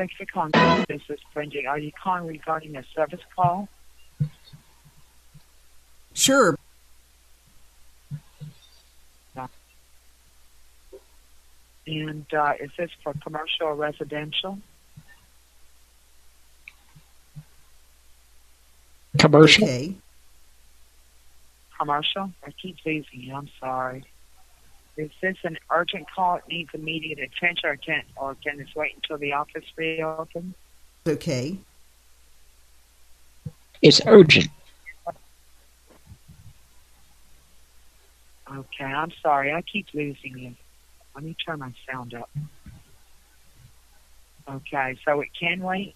Thanks for calling. This is Brendan. Are you calling regarding a service call? Sure. And is this for commercial or residential? Commercial. Okay. Commercial? I keep losing you. I'm sorry. Is this an urgent call? It needs immediate attention, or can this wait until the office reopens? Okay. It's urgent. Okay, I'm sorry. I keep losing you. Let me turn my sound up. Okay, so it can wait?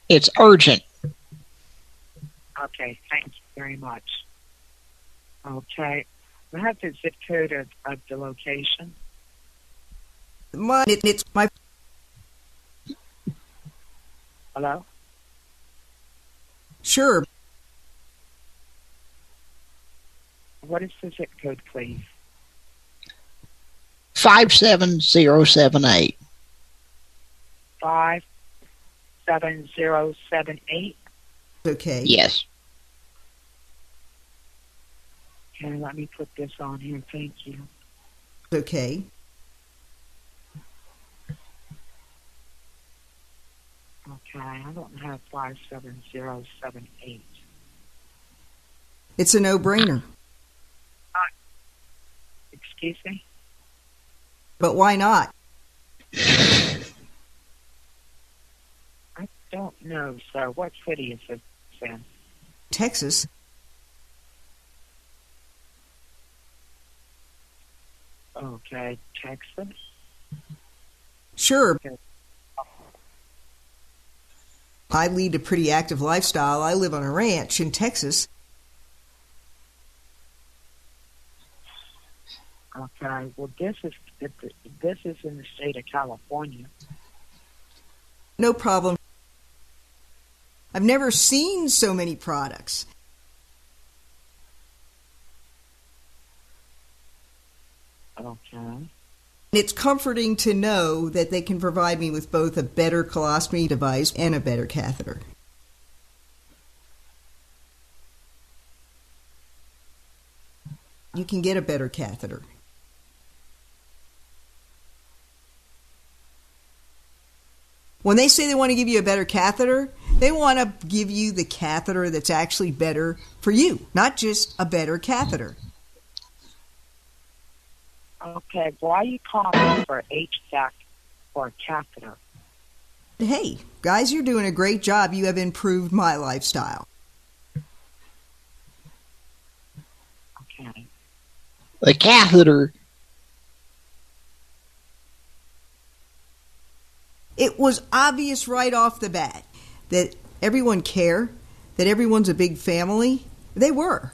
It's urgent. Okay, thank you very much. Okay. I have the zip code of the location. It's my... Hello? Sure. What is the zip code, please? 57078. 57078? Okay. Yes. Okay, let me put this on here. Thank you. Okay. Okay, I don't have 57078. It's a no-brainer. Excuse me? But why not? I don't know, sir. What city is this in? Texas. Okay, Texas? Sure. Okay. I lead a pretty active lifestyle. I live on a ranch in Texas. Okay, well, this is in the state of California. No problem. I've never seen so many products. Okay. It's comforting to know that they can provide me with both a better colostomy device and a better catheter. You can get a better catheter. When they say they want to give you a better catheter, they want to give you the catheter that's actually better for you, not just a better catheter. Okay, why are you calling for HVAC or a catheter? Hey, guys, you're doing a great job. You have improved my lifestyle. Okay. The catheter. It was obvious right off the bat that everyone cared, that everyone's a big family. They were.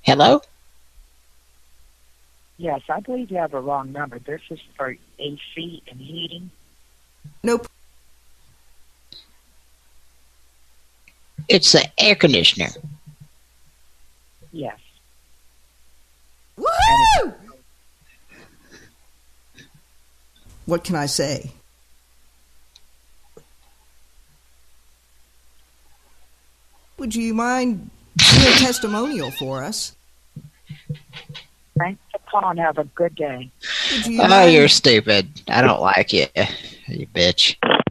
Hello? Yes, I believe you have a wrong number. This is for AC and heating. Nope. It's the air conditioner. Yes. Woo! What can I say? Would you mind doing a testimonial for us? Thanks for calling. Have a good day. Would you Oh, mind? you're stupid. I don't like you, you bitch.